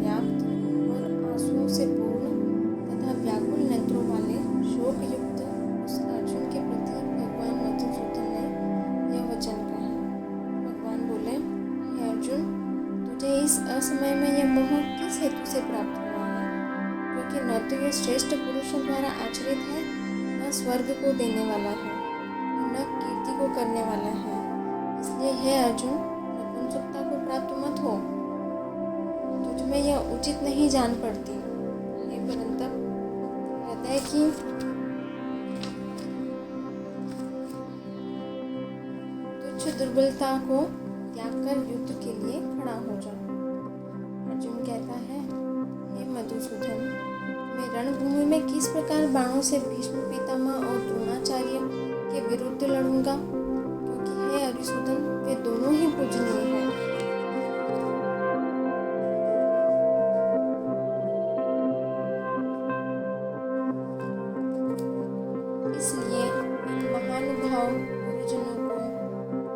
व्याप्त और आंसुओं से पूर्ण तथा व्याकुल नेत्रों वाले शोक युक्त उस अर्जुन के प्रति भगवान मधुसूदन ने यह वचन कहे। भगवान बोले, हे अर्जुन, तुझे इस असमय में यह मोह किस हेतु से प्राप्त हुआ है? क्योंकि न तो यह श्रेष्ठ पुरुषों द्वारा आचरित है, न स्वर्ग को देने वाला है, न कीर्ति को करने वाला है। इसलिए हे अर्जुन, नपुंसकता को प्राप्त मत हो। तुझमें यह उचित नहीं जान पड़ती। हे परंतप, हृदय की तुच्छ दुर्बलता को त्याग कर युद्ध के लिए खड़ा हो जा। अर्जुन कहता है, हे मधुसूदन, मैं रणभूमि में किस प्रकार बाणों से भीष्म पितामह और द्रोणाचार्य के विरुद्ध लड़ूंगा? क्योंकि हे हरिसूदन, वे दोनों ही पूजनीय हैं। इसलिए इन महानुभाव गुरुजनों को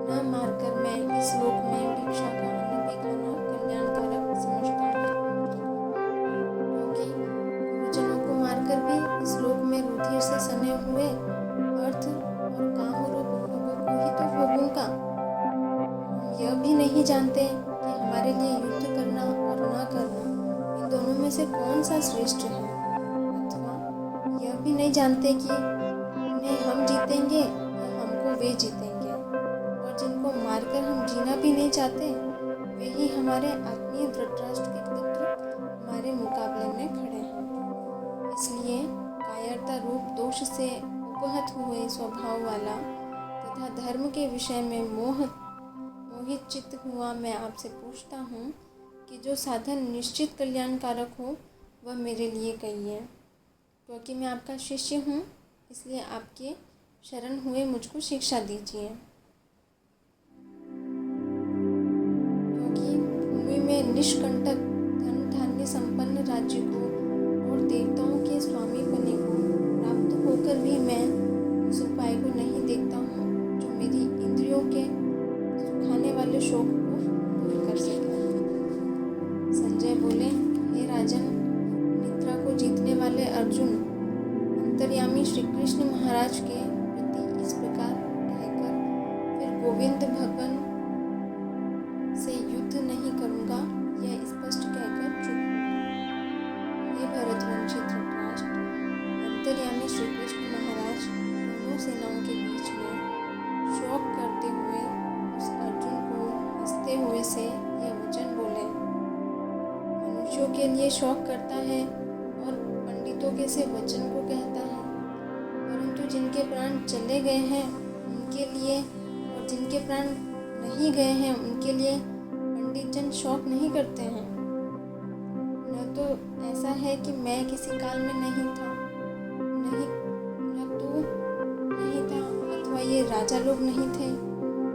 न मारकर मैं इस लोक में भिक्षा का अन्न भी खाना कल्याणकारक समझता हूँ। क्योंकि गुरुजनों को मारकर भी इस लोक में रुधिर से सने हुए अर्थ और काम रूप भोगों को ही तो भोगूंगा। हम यह भी नहीं जानते कि हमारे लिए युद्ध करना और न करना इन दोनों में से कौन सा श्रेष्ठ है, अथवा यह भी नहीं जानते कि उन्हें हम जीतेंगे या हमको वे जीतेंगे। और जिनको मारकर हम जीना भी नहीं चाहते, वे ही हमारे आत्मीय धृतराष्ट्र के पुत्र हमारे मुकाबले में खड़े हैं। इसलिए कायरता रूप दोष से उपहत हुए स्वभाव वाला तथा धर्म के विषय में मोहित चित्त हुआ मैं आपसे पूछता हूँ कि जो साधन निश्चित कल्याणकारक हो वह मेरे लिए कहिए। क्योंकि मैं आपका शिष्य हूँ, इसलिए आपके शरण हुए मुझको शिक्षा दीजिए। क्योंकि भूमि में निष्कंटक धन धान्य संपन्न राज्य को और देवताओं के स्वामी बने को प्राप्त होकर भी मैं उस उपाय को नहीं देखता हूँ जो मेरी इंद्रियों के सुखाने वाले शोक को दूर कर सके। संजय बोले, हे राजन, निद्रा को जीतने वाले अर्जुन अंतर्यामी श्री कृष्ण महाराज के प्रति इस प्रकार कहकर फिर गोविंद भगवान से युद्ध नहीं करूंगा यह स्पष्ट कहकर चुप हो। हे भरतवंशी धृतराष्ट्र, अंतर्यामी श्री कृष्ण महाराज दोनों सेनाओं के बीच में शोक करते हुए उस अर्जुन को हंसते हुए से यह वचन बोले, मनुष्यों के लिए शोक करता है और पंडितों के से वचन को कहता है, परंतु जिनके प्राण चले गए हैं उनके लिए और जिनके प्राण नहीं गए हैं उनके लिए पंडित जन शोक नहीं करते हैं। न तो ऐसा है कि मैं किसी काल में नहीं था, न तू नहीं था, अथवा ये राजा लोग नहीं थे,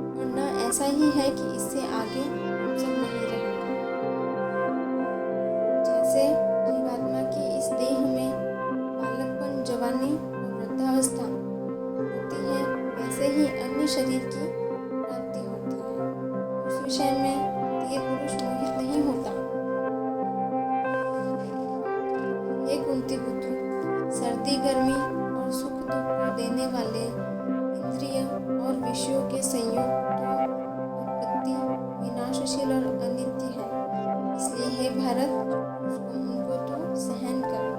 और न ऐसा ही है कि इससे आगे हम सब नहीं रहेंगे। जैसे जीवात्मा की इस देह में बालकपन, जवानी और वृद्धावस्था होती है, वैसे ही अन्य शरीर की प्राप्ति होती है। उस विषय में ये पुरुष मोहित नहीं होता। हे कुंती पुत्र, सर्दी गर्मी और सुख दुख को देने वाले इंद्रिय और विषयों के संयोग तो उत्पत्ति विनाशशील और अनित्य है। इसलिए हे भारत, उनको तो सहन करो।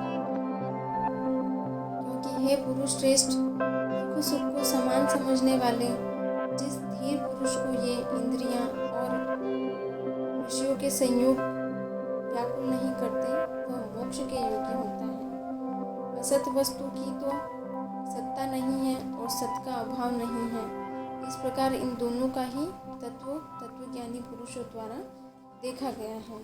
क्योंकि हे पुरुष श्रेष्ठ, दुख सुख को समान समझने वाले जिस धीर पुरुष को ये इंद्रियां और विषयों के संयोग व्याकुल नहीं करते, वह मोक्ष के योग्य होता है। असत वस्तु की तो सत्ता नहीं है और सत का अभाव नहीं है। इस प्रकार इन दोनों का ही तत्वज्ञानी पुरुषों द्वारा देखा गया है।